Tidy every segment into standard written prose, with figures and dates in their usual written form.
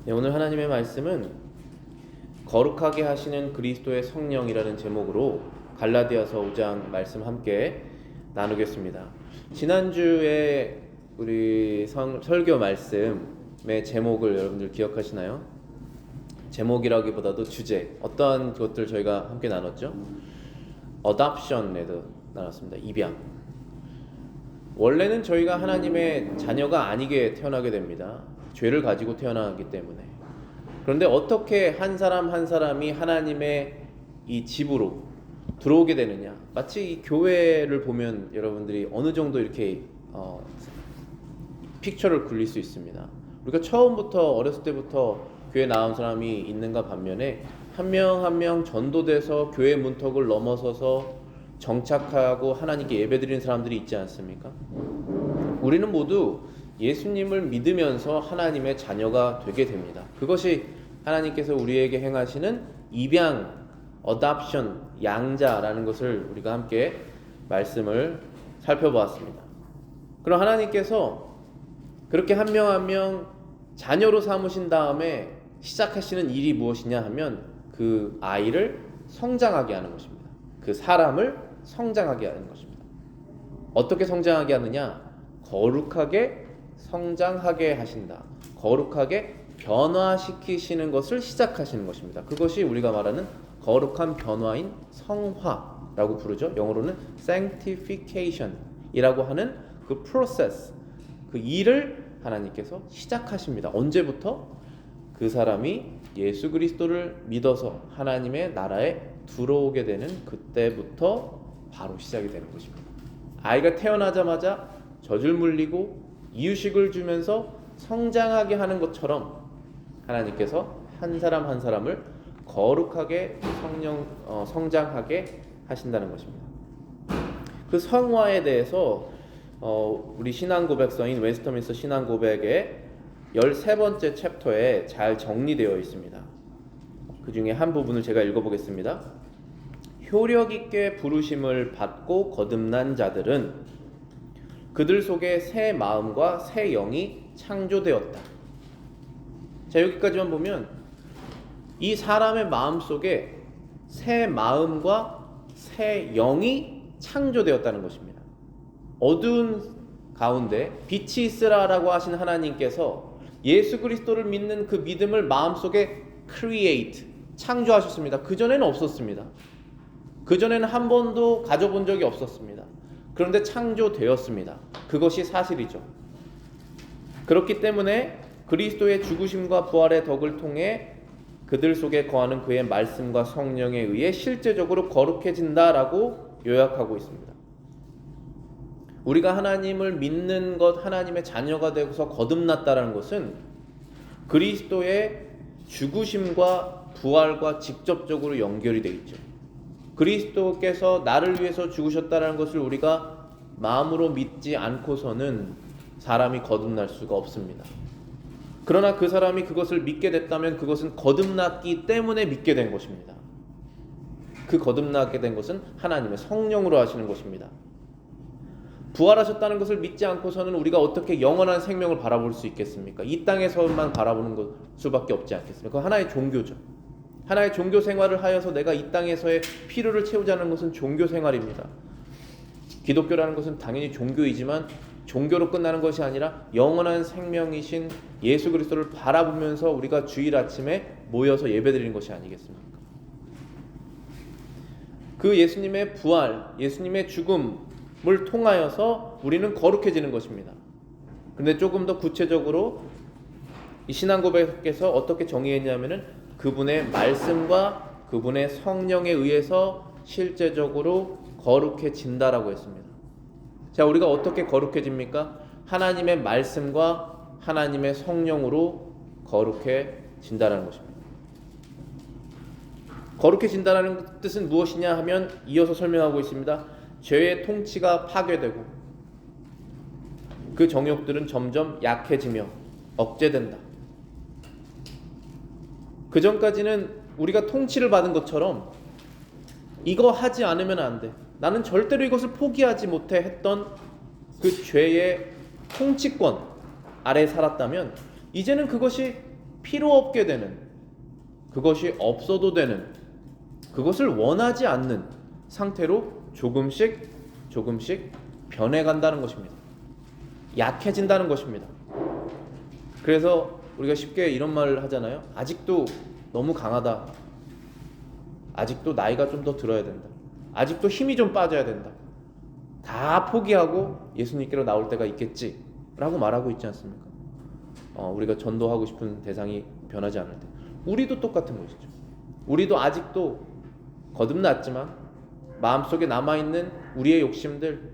네, 오늘 하나님의 말씀은 거룩하게 하시는 그리스도의 성령이라는 제목으로 갈라디아서 5장 말씀 함께 나누겠습니다. 지난주에 우리 설교 말씀의 제목을 여러분들 기억하시나요? 제목이라기보다도 주제, 어떠한 것들 저희가 함께 나눴죠? adoption에도 나눴습니다. 입양. 원래는 저희가 하나님의 자녀가 아니게 태어나게 됩니다. 죄를 가지고 태어나기 때문에. 그런데 어떻게 한 사람 한 사람이 하나님의 이 집으로 들어오게 되느냐? 마치 이 교회를 보면 여러분들이 어느 정도 이렇게 픽처를 굴릴 수 있습니다. 우리가 처음부터 어렸을 때부터 교회 나온 사람이 있는가 반면에 한 명 한 명 전도돼서 교회 문턱을 넘어서서 정착하고 하나님께 예배드리는 사람들이 있지 않습니까? 우리는 모두 예수님을 믿으면서 하나님의 자녀가 되게 됩니다. 그것이 하나님께서 우리에게 행하시는 입양, adoption, 양자라는 것을 우리가 함께 말씀을 살펴보았습니다. 그럼 하나님께서 그렇게 한 명 한 명 자녀로 삼으신 다음에 시작하시는 일이 무엇이냐 하면 그 아이를 성장하게 하는 것입니다. 그 사람을 성장하게 하는 것입니다. 어떻게 성장하게 하느냐? 거룩하게 성장하게 하신다. 거룩하게 변화시키시는 것을 시작하시는 것입니다. 그것이 우리가 말하는 거룩한 변화인 성화라고 부르죠. 영어로는 sanctification이라고 하는 그 프로세스, 그 일을 하나님께서 시작하십니다. 언제부터? 그 사람이 예수 그리스도를 믿어서 하나님의 나라에 들어오게 되는 그때부터 바로 시작이 되는 것입니다. 아이가 태어나자마자 젖을 물리고 이유식을 주면서 성장하게 하는 것처럼 하나님께서 한 사람 한 사람을 거룩하게 성장하게 하신다는 것입니다. 그 성화에 대해서 우리 신앙고백서인 웨스터민스터 신앙고백의 13번째 챕터에 잘 정리되어 있습니다. 그 중에 한 부분을 제가 읽어보겠습니다. 효력 있게 부르심을 받고 거듭난 자들은 그들 속에 새 마음과 새 영이 창조되었다. 자, 여기까지만 보면 이 사람의 마음 속에 새 마음과 새 영이 창조되었다는 것입니다. 어두운 가운데 빛이 있으라라고 하신 하나님께서 예수 그리스도를 믿는 그 믿음을 마음속에 create, 창조하셨습니다. 그전에는 없었습니다. 그전에는 한 번도 가져본 적이 없었습니다. 그런데 창조되었습니다. 그것이 사실이죠. 그렇기 때문에 그리스도의 죽으심과 부활의 덕을 통해 그들 속에 거하는 그의 말씀과 성령에 의해 실제적으로 거룩해진다라고 요약하고 있습니다. 우리가 하나님을 믿는 것, 하나님의 자녀가 되어서 거듭났다는 것은 그리스도의 죽으심과 부활과 직접적으로 연결이 되어 있죠. 그리스도께서 나를 위해서 죽으셨다는 것을 우리가 마음으로 믿지 않고서는 사람이 거듭날 수가 없습니다. 그러나 그 사람이 그것을 믿게 됐다면 그것은 거듭났기 때문에 믿게 된 것입니다. 그 거듭나게 된 것은 하나님의 성령으로 하시는 것입니다. 부활하셨다는 것을 믿지 않고서는 우리가 어떻게 영원한 생명을 바라볼 수 있겠습니까? 이 땅에서만 바라보는 수밖에 없지 않겠습니까? 그건 하나의 종교죠. 하나의 종교 생활을 하여서 내가 이 땅에서의 필요를 채우자는 것은 종교 생활입니다. 기독교라는 것은 당연히 종교이지만 종교로 끝나는 것이 아니라 영원한 생명이신 예수 그리스도를 바라보면서 우리가 주일 아침에 모여서 예배드리는 것이 아니겠습니까? 그 예수님의 부활, 예수님의 죽음을 통하여서 우리는 거룩해지는 것입니다. 그런데 조금 더 구체적으로 이 신앙고백에서 어떻게 정의했냐면은 그분의 말씀과 그분의 성령에 의해서 실제적으로 거룩해진다라고 했습니다. 자, 우리가 어떻게 거룩해집니까? 하나님의 말씀과 하나님의 성령으로 거룩해진다라는 것입니다. 거룩해진다라는 뜻은 무엇이냐 하면 이어서 설명하고 있습니다. 죄의 통치가 파괴되고 그 정욕들은 점점 약해지며 억제된다. 그 전까지는 우리가 통치를 받은 것처럼 이거 하지 않으면 안 돼, 나는 절대로 이것을 포기하지 못해 했던 그 죄의 통치권 아래 살았다면 이제는 그것이 필요 없게 되는, 그것이 없어도 되는, 그것을 원하지 않는 상태로 조금씩 변해간다는 것입니다. 약해진다는 것입니다. 그래서 우리가 쉽게 이런 말을 하잖아요. 아직도 너무 강하다. 아직도 나이가 좀 더 들어야 된다. 아직도 힘이 좀 빠져야 된다. 다 포기하고 예수님께로 나올 때가 있겠지 라고 말하고 있지 않습니까? 우리가 전도하고 싶은 대상이 변하지 않을 때 우리도 똑같은 것이죠. 우리도 아직도 거듭났지만 마음속에 남아있는 우리의 욕심들,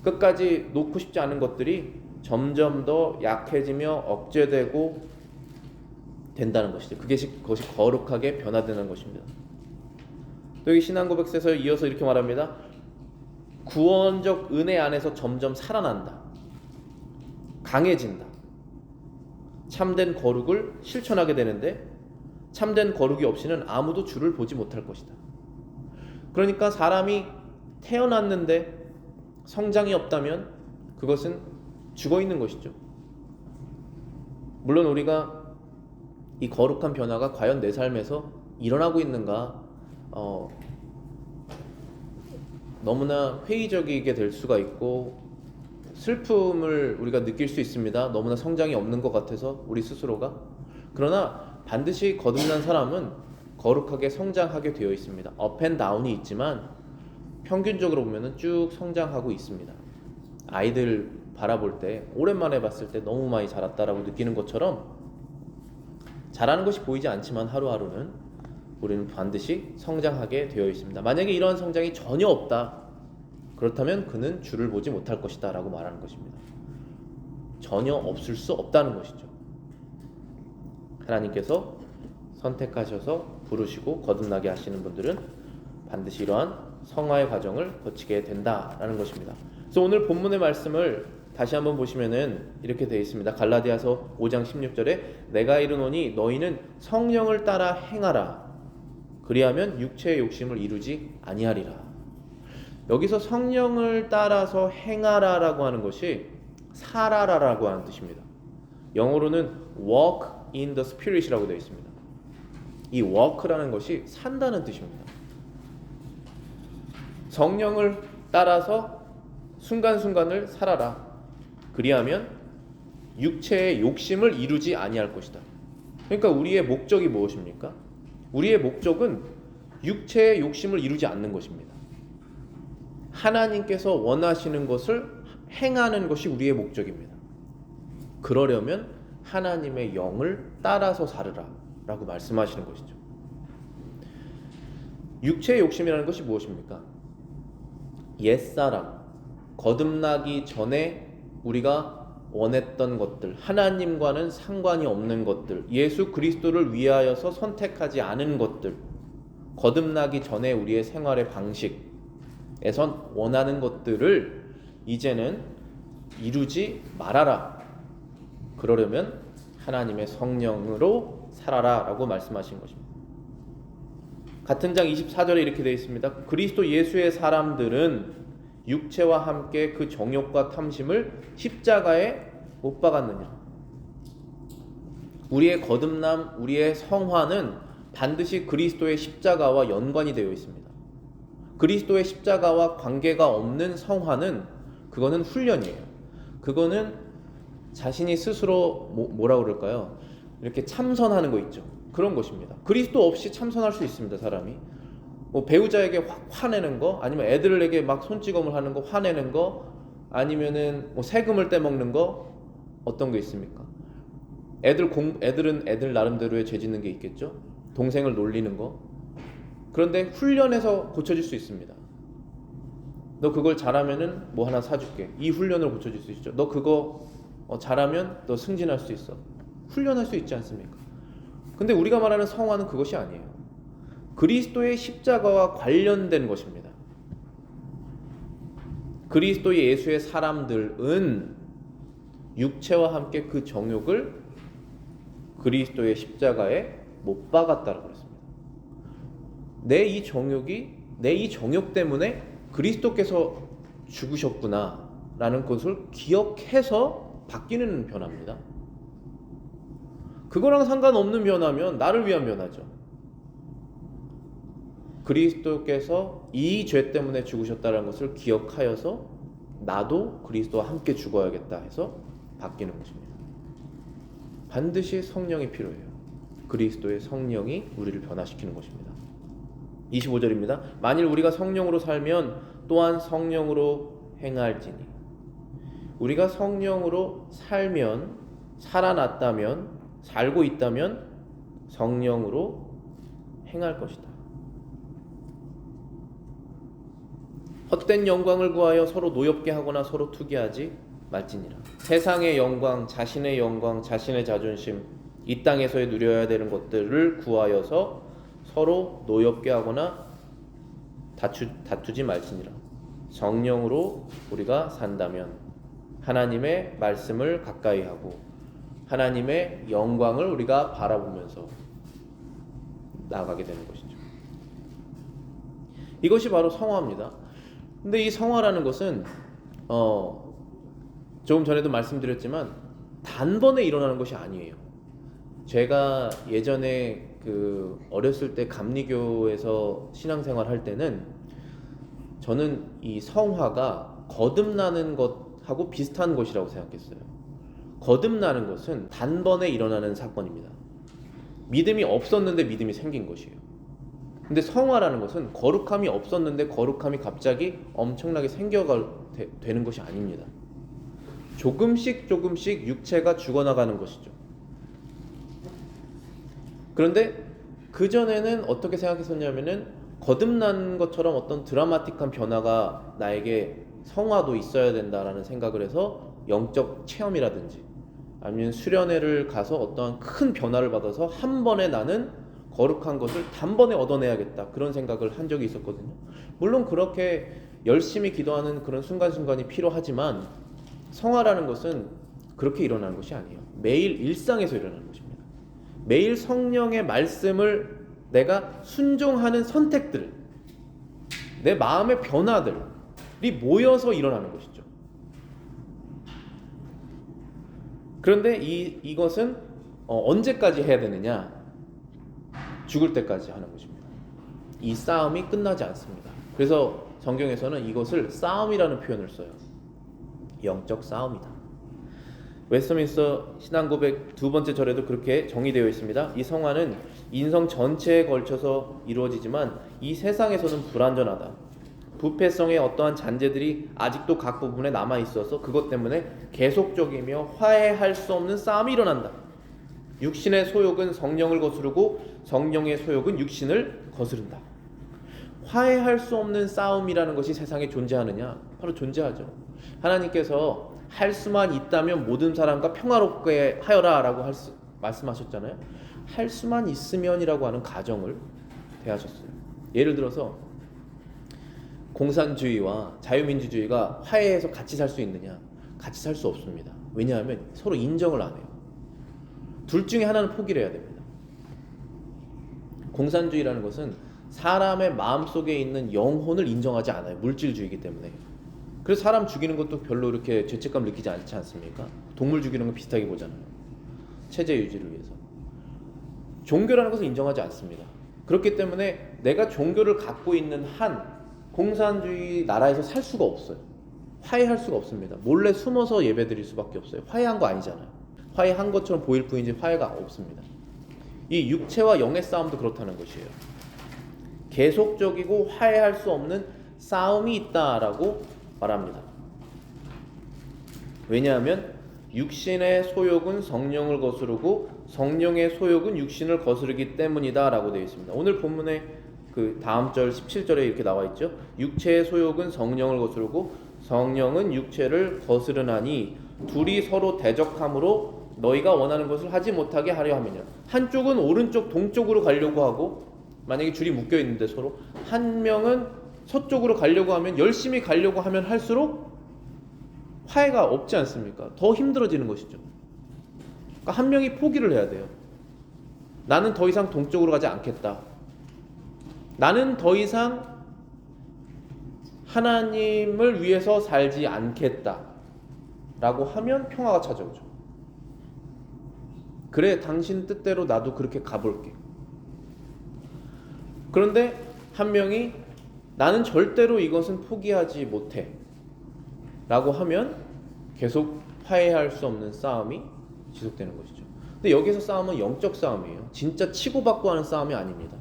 끝까지 놓고 싶지 않은 것들이 점점 더 약해지며 억제되고 된다는 것이죠. 그것이 거룩하게 변화되는 것입니다. 또 여기 신앙고백서에서 이어서 이렇게 말합니다. 구원적 은혜 안에서 점점 살아난다. 강해진다. 참된 거룩을 실천하게 되는데 참된 거룩이 없이는 아무도 주를 보지 못할 것이다. 그러니까 사람이 태어났는데 성장이 없다면 그것은 죽어 있는 것이죠. 물론 우리가 이 거룩한 변화가 과연 내 삶에서 일어나고 있는가, 너무나 회의적이게 될 수가 있고 슬픔을 우리가 느낄 수 있습니다. 너무나 성장이 없는 것 같아서 우리 스스로가. 그러나 반드시 거듭난 사람은 거룩하게 성장하게 되어 있습니다. 업 앤 다운이 있지만 평균적으로 보면 쭉 성장하고 있습니다. 아이들 바라볼 때 오랜만에 봤을 때 너무 많이 자랐다라고 느끼는 것처럼 자라는 것이 보이지 않지만 하루하루는 우리는 반드시 성장하게 되어 있습니다. 만약에 이러한 성장이 전혀 없다, 그렇다면 그는 주를 보지 못할 것이다 라고 말하는 것입니다. 전혀 없을 수 없다는 것이죠. 하나님께서 선택하셔서 부르시고 거듭나게 하시는 분들은 반드시 이러한 성화의 과정을 거치게 된다라는 것입니다. 그래서 오늘 본문의 말씀을 다시 한번 보시면은 이렇게 되어 있습니다. 갈라디아서 5장 16절에 내가 이르노니 너희는 성령을 따라 행하라. 그리하면 육체의 욕심을 이루지 아니하리라. 여기서 성령을 따라서 행하라라고 하는 것이 살아라라고 하는 뜻입니다. 영어로는 walk in the spirit이라고 되어 있습니다. 이 walk라는 것이 산다는 뜻입니다. 성령을 따라서 순간순간을 살아라. 그리하면 육체의 욕심을 이루지 아니할 것이다. 그러니까 우리의 목적이 무엇입니까? 우리의 목적은 육체의 욕심을 이루지 않는 것입니다. 하나님께서 원하시는 것을 행하는 것이 우리의 목적입니다. 그러려면 하나님의 영을 따라서 살으라 라고 말씀하시는 것이죠. 육체의 욕심이라는 것이 무엇입니까? 옛사람, 거듭나기 전에 우리가 원했던 것들, 하나님과는 상관이 없는 것들, 예수 그리스도를 위하여서 선택하지 않은 것들, 거듭나기 전에 우리의 생활의 방식에선 원하는 것들을 이제는 이루지 말아라. 그러려면 하나님의 성령으로 살아라 라고 말씀하신 것입니다. 같은 장 24절에 이렇게 되어 있습니다. 그리스도 예수의 사람들은 육체와 함께 그 정욕과 탐심을 십자가에 못 박았느니라. 우리의 거듭남, 우리의 성화는 반드시 그리스도의 십자가와 연관이 되어 있습니다. 그리스도의 십자가와 관계가 없는 성화는 그거는 훈련이에요. 그거는 자신이 스스로 뭐라 그럴까요? 이렇게 참선하는 거 있죠. 그런 것입니다. 그리스도 없이 참선할 수 있습니다. 사람이 배우자에게 확 화내는 거, 아니면 애들에게 막 손찌검을 하는 거, 화내는 거, 아니면은 세금을 떼먹는 거, 어떤 게 있습니까? 애들은 애들 나름대로의 죄 짓는 게 있겠죠. 동생을 놀리는 거. 그런데 훈련해서 고쳐질 수 있습니다. 너 그걸 잘하면은 뭐 하나 사줄게. 이 훈련을 고쳐질 수 있죠. 너 그거 잘하면 너 승진할 수 있어. 훈련할 수 있지 않습니까? 근데 우리가 말하는 성화는 그것이 아니에요. 그리스도의 십자가와 관련된 것입니다. 그리스도 예수의 사람들은 육체와 함께 그 정욕을 그리스도의 십자가에 못 박았다고 그랬습니다. 내 이 정욕 때문에 그리스도께서 죽으셨구나 라는 것을 기억해서 바뀌는 변화입니다. 그거랑 상관없는 변화면 나를 위한 변화죠. 그리스도께서 이 죄 때문에 죽으셨다는 것을 기억하여서 나도 그리스도와 함께 죽어야겠다 해서 바뀌는 것입니다. 반드시 성령이 필요해요. 그리스도의 성령이 우리를 변화시키는 것입니다. 25절입니다. 만일 우리가 성령으로 살면 또한 성령으로 행할지니. 우리가 성령으로 살면, 살아났다면, 살고 있다면 성령으로 행할 것이다. 헛된 영광을 구하여 서로 노엽게 하거나 서로 투기하지 말지니라. 세상의 영광, 자신의 자존심, 이 땅에서의 누려야 되는 것들을 구하여서 서로 노엽게 하거나 다투지 말지니라. 성령으로 우리가 산다면 하나님의 말씀을 가까이 하고 하나님의 영광을 우리가 바라보면서 나아가게 되는 것이죠. 이것이 바로 성화입니다. 근데 이 성화라는 것은 조금 전에도 말씀드렸지만 단번에 일어나는 것이 아니에요. 제가 예전에 어렸을 때 감리교에서 신앙생활 할 때는 저는 이 성화가 거듭나는 것하고 비슷한 것이라고 생각했어요. 거듭나는 것은 단번에 일어나는 사건입니다. 믿음이 없었는데 믿음이 생긴 것이에요. 근데 성화라는 것은 거룩함이 없었는데 거룩함이 갑자기 엄청나게 되는 것이 아닙니다. 조금씩 육체가 죽어나가는 것이죠. 그런데 그전에는 어떻게 생각했었냐면은 거듭난 것처럼 어떤 드라마틱한 변화가 나에게 성화도 있어야 된다라는 생각을 해서 영적 체험이라든지 아니면 수련회를 가서 어떠한 큰 변화를 받아서 한 번에 나는 거룩한 것을 단번에 얻어내야겠다, 그런 생각을 한 적이 있었거든요. 물론 그렇게 열심히 기도하는 그런 순간순간이 필요하지만 성화라는 것은 그렇게 일어나는 것이 아니에요. 매일 일상에서 일어나는 것입니다. 매일 성령의 말씀을 내가 순종하는 선택들, 내 마음의 변화들이 모여서 일어나는 것이죠. 그런데 이것은 언제까지 해야 되느냐? 죽을 때까지 하는 것입니다. 이 싸움이 끝나지 않습니다. 그래서 성경에서는 이것을 싸움이라는 표현을 써요. 영적 싸움이다. 웨스트민스터 신앙고백 두 번째 절에도 그렇게 정의되어 있습니다. 이 성화는 인성 전체에 걸쳐서 이루어지지만 이 세상에서는 불완전하다. 부패성의 어떠한 잔재들이 아직도 각 부분에 남아 있어서 그것 때문에 계속적이며 화해할 수 없는 싸움이 일어난다. 육신의 소욕은 성령을 거스르고 성령의 소욕은 육신을 거스른다. 화해할 수 없는 싸움이라는 것이 세상에 존재하느냐? 바로 존재하죠. 하나님께서 할 수만 있다면 모든 사람과 평화롭게 하여라 라고 말씀하셨잖아요. 할 수만 있으면이라고 하는 가정을 대하셨어요. 예를 들어서 공산주의와 자유민주주의가 화해해서 같이 살 수 있느냐? 같이 살 수 없습니다. 왜냐하면 서로 인정을 안 해요. 둘 중에 하나는 포기를 해야 됩니다. 공산주의라는 것은 사람의 마음속에 있는 영혼을 인정하지 않아요. 물질주의이기 때문에. 그래서 사람 죽이는 것도 별로 이렇게 죄책감 느끼지 않지 않습니까? 동물 죽이는 거 비슷하게 보잖아요. 체제 유지를 위해서. 종교라는 것을 인정하지 않습니다. 그렇기 때문에 내가 종교를 갖고 있는 한 공산주의 나라에서 살 수가 없어요. 화해할 수가 없습니다. 몰래 숨어서 예배드릴 수밖에 없어요. 화해한 거 아니잖아요. 화해한 것처럼 보일 뿐이지 화해가 없습니다. 이 육체와 영의 싸움도 그렇다는 것이에요. 계속적이고 화해할 수 없는 싸움이 있다라고 말합니다. 왜냐하면 육신의 소욕은 성령을 거스르고 성령의 소욕은 육신을 거스르기 때문이다 라고 되어 있습니다. 오늘 본문에 그 다음 절 17절에 이렇게 나와 있죠. 육체의 소욕은 성령을 거스르고 성령은 육체를 거스르나니 둘이 서로 대적함으로 너희가 원하는 것을 하지 못하게 하려 하면요. 한쪽은 오른쪽 동쪽으로 가려고 하고, 만약에 줄이 묶여 있는데 서로 한 명은 서쪽으로 가려고 하면, 열심히 가려고 하면 할수록 화해가 없지 않습니까? 더 힘들어지는 것이죠. 그러니까 한 명이 포기를 해야 돼요. 나는 더 이상 동쪽으로 가지 않겠다. 나는 더 이상 하나님을 위해서 살지 않겠다 라고 하면 평화가 찾아오죠. 그래, 당신 뜻대로 나도 그렇게 가볼게. 그런데 한 명이 나는 절대로 이것은 포기하지 못해 라고 하면 계속 화해할 수 없는 싸움이 지속되는 것이죠. 근데 여기서 싸움은 영적 싸움이에요. 진짜 치고받고 하는 싸움이 아닙니다.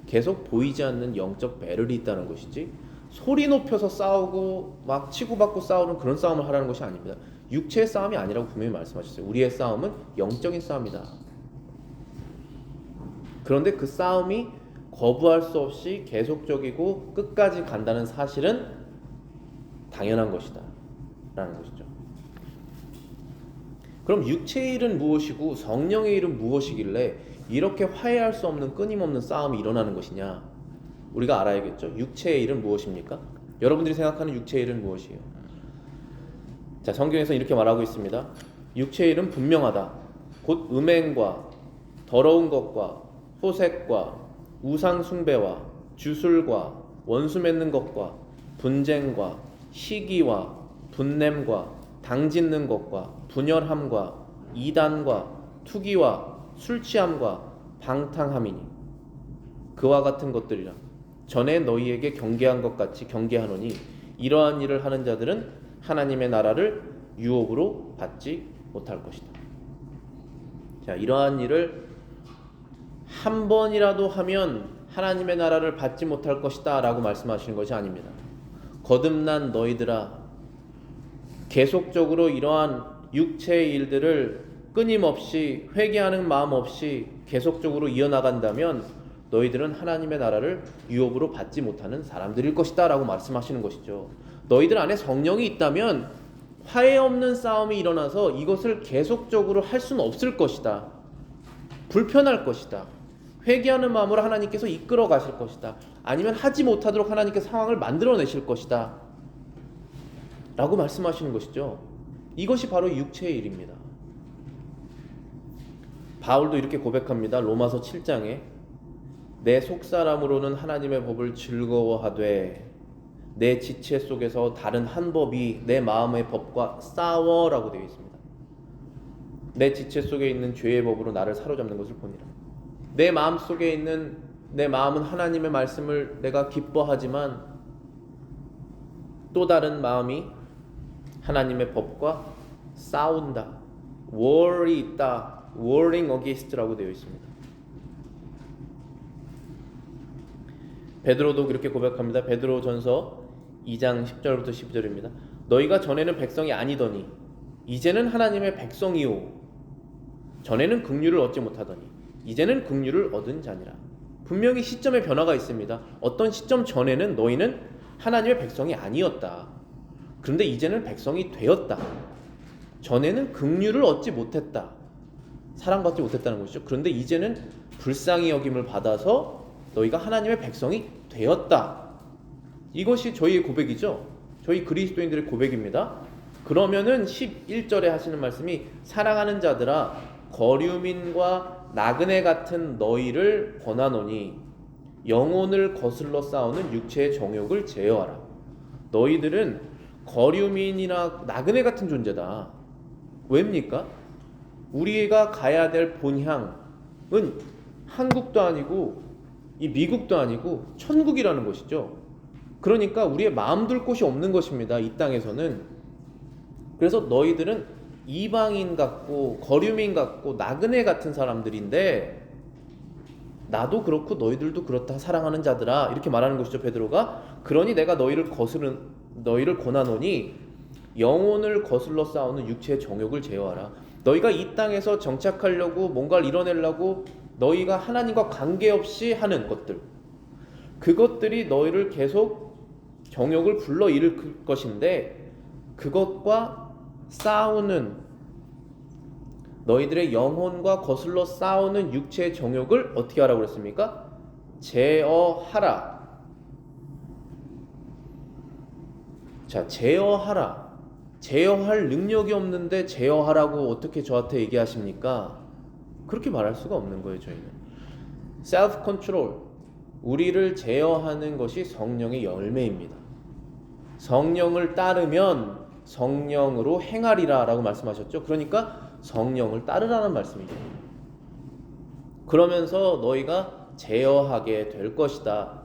계속 보이지 않는 영적 배럴이 있다는 것이지, 소리 높여서 싸우고 막 치고받고 싸우는 그런 싸움을 하라는 것이 아닙니다. 육체의 싸움이 아니라고 분명히 말씀하셨어요. 우리의 싸움은 영적인 싸움이다. 그런데 그 싸움이 거부할 수 없이 계속적이고 끝까지 간다는 사실은 당연한 것이다 라는 것이죠. 그럼 육체의 일은 무엇이고 성령의 일은 무엇이길래 이렇게 화해할 수 없는 끊임없는 싸움이 일어나는 것이냐? 우리가 알아야겠죠. 육체의 일은 무엇입니까? 여러분들이 생각하는 육체의 일은 무엇이에요? 자, 성경에서 이렇게 말하고 있습니다. 육체의 일은 분명하다. 곧 음행과 더러운 것과 호색과 우상 숭배와 주술과 원수 맺는 것과 분쟁과 시기와 분냄과 당짓는 것과 분열함과 이단과 투기와 술취함과 방탕함이니 그와 같은 것들이라. 전에 너희에게 경계한 것 같이 경계하노니 이러한 일을 하는 자들은 하나님의 나라를 유업으로 받지 못할 것이다. 자, 이러한 일을 한 번이라도 하면 하나님의 나라를 받지 못할 것이다 라고 말씀하시는 것이 아닙니다. 거듭난 너희들아, 계속적으로 이러한 육체의 일들을 끊임없이 회개하는 마음 없이 계속적으로 이어나간다면 너희들은 하나님의 나라를 유업으로 받지 못하는 사람들일 것이다 라고 말씀하시는 것이죠. 너희들 안에 성령이 있다면 화해 없는 싸움이 일어나서 이것을 계속적으로 할 수는 없을 것이다. 불편할 것이다. 회개하는 마음으로 하나님께서 이끌어 가실 것이다. 아니면 하지 못하도록 하나님께서 상황을 만들어내실 것이다 라고 말씀하시는 것이죠. 이것이 바로 육체의 일입니다. 바울도 이렇게 고백합니다. 로마서 7장에 내 속사람으로는 하나님의 법을 즐거워하되 내 지체 속에서 다른 한 법이 내 마음의 법과 싸워라고 되어 있습니다. 내 지체 속에 있는 죄의 법으로 나를 사로잡는 것을 보니라. 내 마음 속에 있는 내 마음은 하나님의 말씀을 내가 기뻐하지만 또 다른 마음이 하나님의 법과 싸운다. war이 있다. warring against라고 되어 있습니다. 베드로도 그렇게 고백합니다. 베드로전서 2장 10절부터 12절입니다. 너희가 전에는 백성이 아니더니 이제는 하나님의 백성이요 전에는 긍휼을 얻지 못하더니 이제는 긍휼을 얻은 자니라. 분명히 시점의 변화가 있습니다. 어떤 시점 전에는 너희는 하나님의 백성이 아니었다. 그런데 이제는 백성이 되었다. 전에는 긍휼을 얻지 못했다. 사랑받지 못했다는 것이죠. 그런데 이제는 불쌍히 여김을 받아서 너희가 하나님의 백성이 되었다. 이것이 저희의 고백이죠. 저희 그리스도인들의 고백입니다. 그러면은 11절에 하시는 말씀이 사랑하는 자들아 거류민과 나그네 같은 너희를 권하노니 영혼을 거슬러 싸우는 육체의 정욕을 제어하라. 너희들은 거류민이나 나그네 같은 존재다. 왜입니까? 우리가 가야 될 본향은 한국도 아니고 이 미국도 아니고 천국이라는 것이죠. 그러니까 우리의 마음 둘 곳이 없는 것입니다. 이 땅에서는. 그래서 너희들은 이방인 같고 거류민 같고 나그네 같은 사람들인데 나도 그렇고 너희들도 그렇다 사랑하는 자들아 이렇게 말하는 것이죠. 베드로가. 그러니 내가 너희를 권하노니 영혼을 거슬러 싸우는 육체의 정욕을 제어하라. 너희가 이 땅에서 정착하려고 뭔가를 이뤄내려고 너희가 하나님과 관계없이 하는 것들, 그것들이 너희를 계속 정욕을 불러일으킬 것인데 그것과 싸우는 너희들의 영혼과 거슬러 싸우는 육체의 정욕을 어떻게 하라고 그랬습니까? 제어하라. 자, 제어하라. 제어할 능력이 없는데 제어하라고 어떻게 저한테 얘기하십니까? 그렇게 말할 수가 없는 거예요. 저희는 self control, 우리를 제어하는 것이 성령의 열매입니다. 성령을 따르면 성령으로 행하리라 라고 말씀하셨죠. 그러니까 성령을 따르라는 말씀이죠. 그러면서 너희가 제어하게 될 것이다.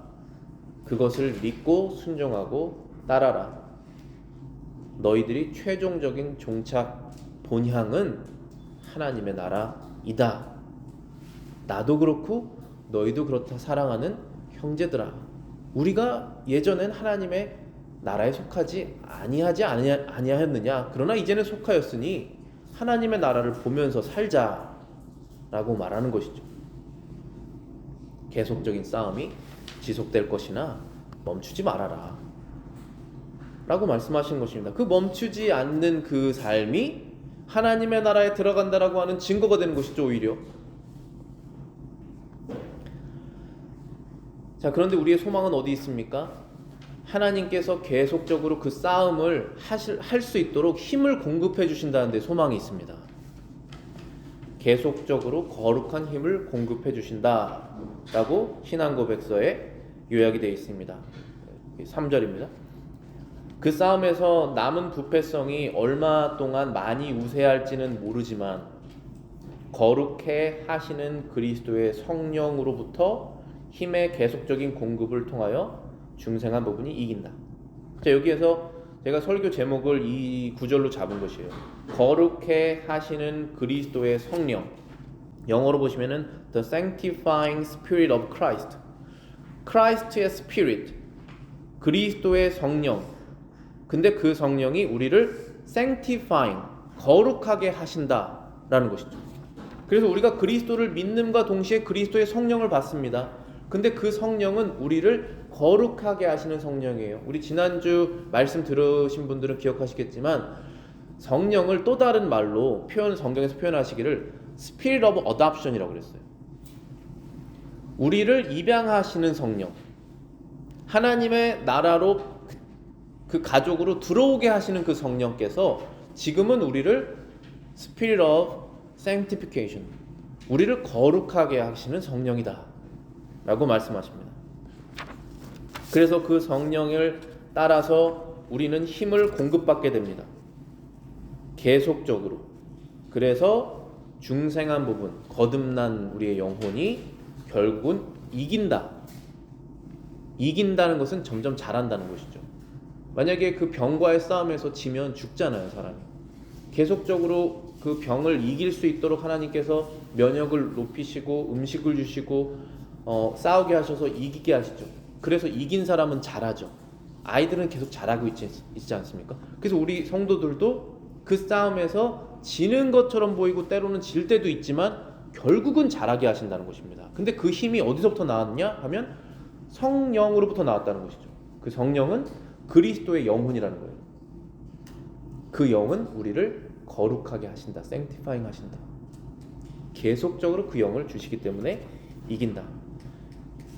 그것을 믿고 순종하고 따라라. 너희들이 최종적인 종착 본향은 하나님의 나라이다. 나도 그렇고 너희도 그렇다. 사랑하는 형제들아, 우리가 예전엔 하나님의 나라에 속하지 아니하였느냐? 그러나 이제는 속하였으니 하나님의 나라를 보면서 살자라고 말하는 것이죠. 계속적인 싸움이 지속될 것이나 멈추지 말아라 라고 말씀하시는 것입니다. 그 멈추지 않는 그 삶이 하나님의 나라에 들어간다라고 하는 증거가 되는 것이죠. 오히려. 자, 그런데 우리의 소망은 어디 있습니까? 하나님께서 계속적으로 그 싸움을 할 수 있도록 힘을 공급해 주신다는 데 소망이 있습니다. 계속적으로 거룩한 힘을 공급해 주신다라고 신앙고백서에 요약이 되어 있습니다. 3절입니다. 그 싸움에서 남은 부패성이 얼마 동안 많이 우세할지는 모르지만 거룩해 하시는 그리스도의 성령으로부터 힘의 계속적인 공급을 통하여 중생한 부분이 이긴다. 자, 여기에서 제가 설교 제목을 이 구절로 잡은 것이에요. 거룩해 하시는 그리스도의 성령. 영어로 보시면은 The Sanctifying Spirit of Christ. 크라이스트의 Spirit. 그리스도의 성령. 근데 그 성령이 우리를 sanctifying, 거룩하게 하신다라는 것이죠. 그래서 우리가 그리스도를 믿는과 동시에 그리스도의 성령을 받습니다. 근데 그 성령은 우리를 거룩하게 하시는 성령이에요. 우리 지난주 말씀 들으신 분들은 기억하시겠지만 성령을 또 다른 말로 성경에서 표현하시기를 Spirit of Adoption이라고 그랬어요. 우리를 입양하시는 성령, 하나님의 나라로 그 가족으로 들어오게 하시는 그 성령께서 지금은 우리를 Spirit of Sanctification, 우리를 거룩하게 하시는 성령이다 라고 말씀하십니다. 그래서 그 성령을 따라서 우리는 힘을 공급받게 됩니다. 계속적으로. 그래서 중생한 부분, 거듭난 우리의 영혼이 결국은 이긴다는 것은 점점 잘한다는 것이죠. 만약에 그 병과의 싸움에서 지면 죽잖아요, 사람이. 계속적으로 그 병을 이길 수 있도록 하나님께서 면역을 높이시고 음식을 주시고 싸우게 하셔서 이기게 하시죠. 그래서 이긴 사람은 잘하죠. 아이들은 계속 잘하고 있지 않습니까? 그래서 우리 성도들도 그 싸움에서 지는 것처럼 보이고 때로는 질 때도 있지만 결국은 잘하게 하신다는 것입니다. 근데 그 힘이 어디서부터 나왔냐 하면 성령으로부터 나왔다는 것이죠. 그 성령은 그리스도의 영혼이라는 거예요. 그 영은 우리를 거룩하게 하신다. sanctifying 하신다. 계속적으로 그 영을 주시기 때문에 이긴다.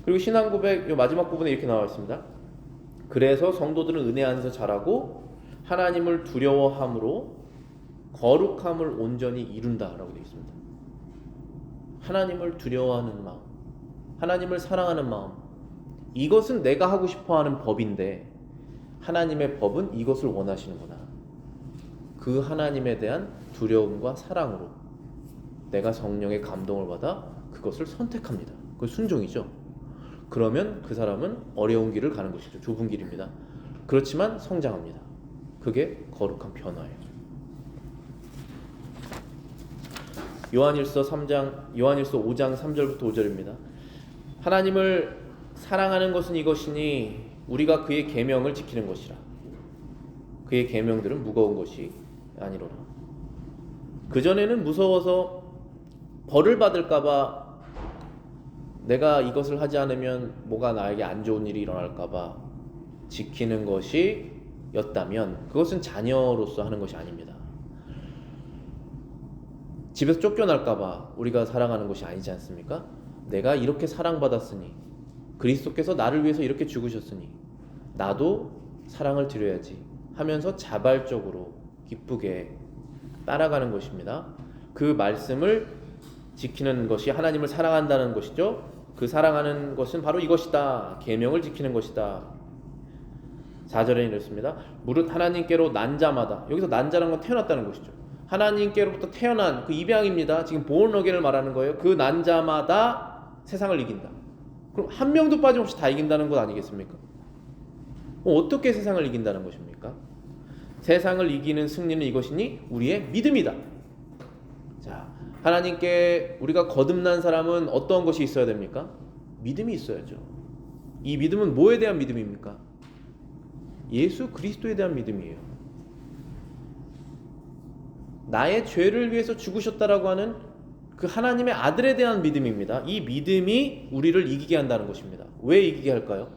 그리고 신앙고백 요 마지막 부분에 이렇게 나와 있습니다. 그래서 성도들은 은혜 안에서 자라고 하나님을 두려워함으로 거룩함을 온전히 이룬다라고 되어 있습니다. 하나님을 두려워하는 마음, 하나님을 사랑하는 마음, 이것은 내가 하고 싶어하는 법인데 하나님의 법은 이것을 원하시는구나. 그 하나님에 대한 두려움과 사랑으로 내가 성령의 감동을 받아 그것을 선택합니다. 그 순종이죠. 그러면 그 사람은 어려운 길을 가는 것이죠. 좁은 길입니다. 그렇지만 성장합니다. 그게 거룩한 변화예요. 요한일서 5장 3절부터 5절입니다. 하나님을 사랑하는 것은 이것이니 우리가 그의 계명을 지키는 것이라. 그의 계명들은 무거운 것이 아니로라. 그전에는 무서워서 벌을 받을까봐, 내가 이것을 하지 않으면 뭐가 나에게 안 좋은 일이 일어날까봐 지키는 것이 였다면 그것은 자녀로서 하는 것이 아닙니다. 집에서 쫓겨날까봐 우리가 사랑하는 것이 아니지 않습니까? 내가 이렇게 사랑받았으니, 그리스도께서 나를 위해서 이렇게 죽으셨으니 나도 사랑을 드려야지 하면서 자발적으로 기쁘게 따라가는 것입니다. 그 말씀을 지키는 것이 하나님을 사랑한다는 것이죠. 그 사랑하는 것은 바로 이것이다. 계명을 지키는 것이다. 4절에 이렇습니다. 무릇 하나님께로 난 자마다, 여기서 난 자라는 건 태어났다는 것이죠. 하나님께로부터 태어난 그 입양입니다. 지금 born again을 말하는 거예요. 그 난 자마다 세상을 이긴다. 그럼 한 명도 빠짐없이 다 이긴다는 것 아니겠습니까? 어떻게 세상을 이긴다는 것입니까? 세상을 이기는 승리는 이것이니 우리의 믿음이다. 자, 하나님께 우리가 거듭난 사람은 어떤 것이 있어야 됩니까? 믿음이 있어야죠. 이 믿음은 뭐에 대한 믿음입니까? 예수 그리스도에 대한 믿음이에요. 나의 죄를 위해서 죽으셨다라고 하는 그 하나님의 아들에 대한 믿음입니다. 이 믿음이 우리를 이기게 한다는 것입니다. 왜 이기게 할까요?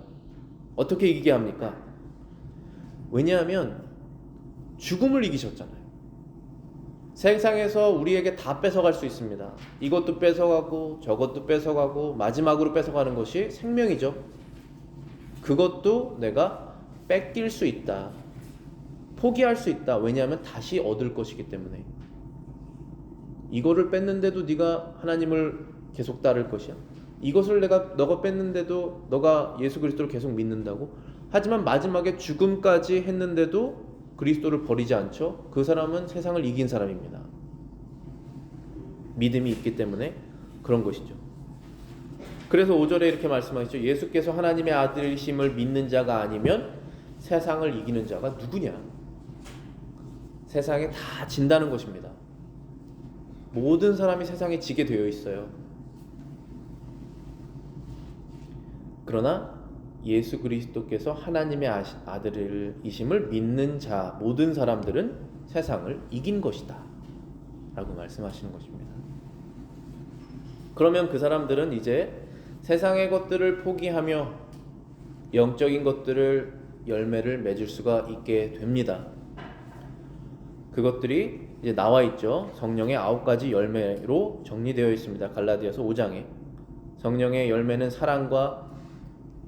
어떻게 이기게 합니까? 왜냐하면 죽음을 이기셨잖아요. 세상에서 우리에게 다 뺏어갈 수 있습니다. 이것도 뺏어가고 저것도 뺏어가고 마지막으로 뺏어가는 것이 생명이죠. 그것도 내가 뺏길 수 있다. 포기할 수 있다. 왜냐하면 다시 얻을 것이기 때문에. 이거를 뺐는데도 네가 하나님을 계속 따를 것이야. 이것을 너가 뺐는데도 너가 예수 그리스도를 계속 믿는다고? 하지만 마지막에 죽음까지 했는데도 그리스도를 버리지 않죠. 그 사람은 세상을 이긴 사람입니다. 믿음이 있기 때문에 그런 것이죠. 그래서 5절에 이렇게 말씀하시죠. 예수께서 하나님의 아들이심을 믿는 자가 아니면 세상을 이기는 자가 누구냐? 세상에 다 진다는 것입니다. 모든 사람이 세상에 지게 되어 있어요. 그러나 예수 그리스도께서 하나님의 아들이심을 믿는 자 모든 사람들은 세상을 이긴 것이다 라고 말씀하시는 것입니다. 그러면 그 사람들은 이제 세상의 것들을 포기하며 영적인 것들을 열매를 맺을 수가 있게 됩니다. 그것들이 이제 나와 있죠. 성령의 9가지 열매로 정리되어 있습니다. 갈라디아서 5장에 성령의 열매는 사랑과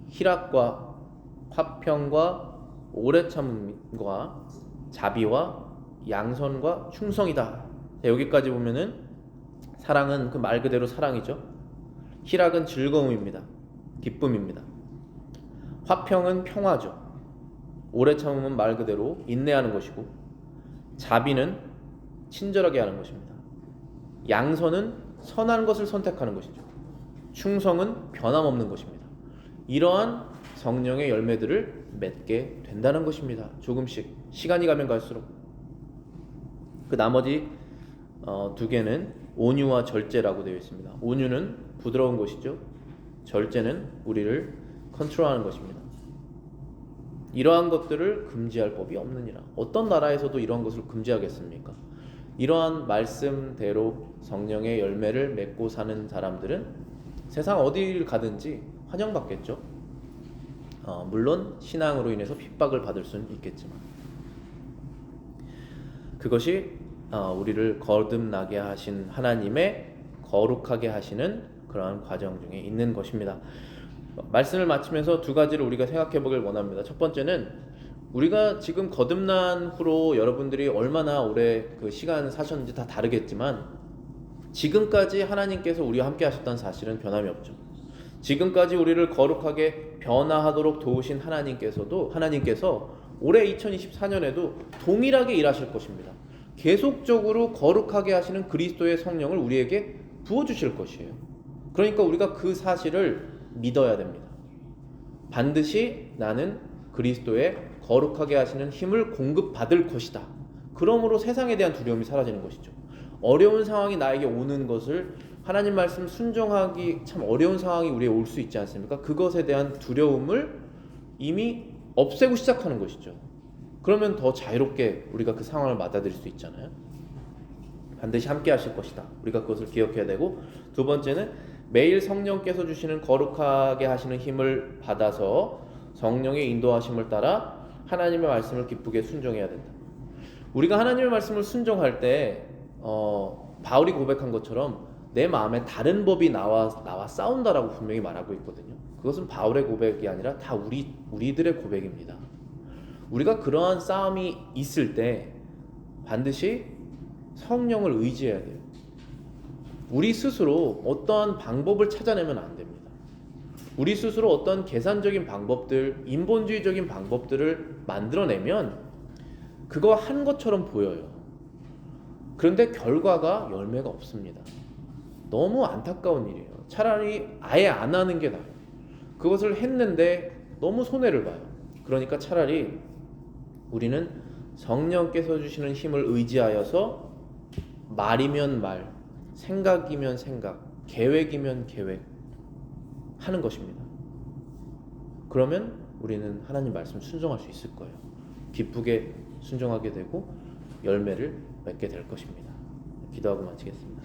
희락과 화평과 오래 참음과 자비와 양선과 충성이다. 여기까지 보면은 사랑은 그 말 그대로 사랑이죠. 희락은 즐거움입니다. 기쁨입니다. 화평은 평화죠. 오래 참음은 말 그대로 인내하는 것이고, 자비는 친절하게 하는 것입니다. 양선은 선한 것을 선택하는 것이죠. 충성은 변함없는 것입니다. 이러한 성령의 열매들을 맺게 된다는 것입니다. 조금씩 시간이 가면 갈수록. 그 나머지 2개는 온유와 절제라고 되어 있습니다. 온유는 부드러운 것이죠. 절제는 우리를 컨트롤하는 것입니다. 이러한 것들을 금지할 법이 없느니라. 어떤 나라에서도 이러한 것을 금지하겠습니까? 이러한 말씀대로 성령의 열매를 맺고 사는 사람들은 세상 어디를 가든지 환영받겠죠. 물론 신앙으로 인해서 핍박을 받을 수는 있겠지만, 그것이 우리를 거듭나게 하신 하나님의 거룩하게 하시는 그러한 과정 중에 있는 것입니다. 말씀을 마치면서 2가지를 우리가 생각해 보길 원합니다. 첫 번째는 우리가 지금 거듭난 후로 여러분들이 얼마나 오래 그 시간 사셨는지 다 다르겠지만, 지금까지 하나님께서 우리와 함께 하셨던 사실은 변함이 없죠. 지금까지 우리를 거룩하게 변화하도록 도우신 하나님께서 올해 2024년에도 동일하게 일하실 것입니다. 계속적으로 거룩하게 하시는 그리스도의 성령을 우리에게 부어주실 것이에요. 그러니까 우리가 그 사실을 믿어야 됩니다. 반드시 나는 그리스도의 거룩하게 하시는 힘을 공급받을 것이다. 그러므로 세상에 대한 두려움이 사라지는 것이죠. 어려운 상황이 나에게 오는 것을, 하나님 말씀 순종하기 참 어려운 상황이 우리에 올 수 있지 않습니까? 그것에 대한 두려움을 이미 없애고 시작하는 것이죠. 그러면 더 자유롭게 우리가 그 상황을 맞아들일 수 있잖아요. 반드시 함께 하실 것이다. 우리가 그것을 기억해야 되고, 2번째는 매일 성령께서 주시는 거룩하게 하시는 힘을 받아서 성령의 인도하심을 따라 하나님의 말씀을 기쁘게 순종해야 된다. 우리가 하나님의 말씀을 순종할 때 바울이 고백한 것처럼 내 마음에 다른 법이 나와 싸운다라고 분명히 말하고 있거든요. 그것은 바울의 고백이 아니라 다 우리들의 고백입니다. 우리가 그러한 싸움이 있을 때 반드시 성령을 의지해야 돼요. 우리 스스로 어떠한 방법을 찾아내면 안 됩니다. 우리 스스로 어떤 계산적인 방법들, 인본주의적인 방법들을 만들어내면 그거 한 것처럼 보여요. 그런데 결과가 열매가 없습니다. 너무 안타까운 일이에요. 차라리 아예 안 하는 게 나아요. 그것을 했는데 너무 손해를 봐요. 그러니까 차라리 우리는 성령께서 주시는 힘을 의지하여서 말이면 말, 생각이면 생각, 계획이면 계획 하는 것입니다. 그러면 우리는 하나님 말씀 순종할 수 있을 거예요. 기쁘게 순종하게 되고 열매를 맺게 될 것입니다. 기도하고 마치겠습니다.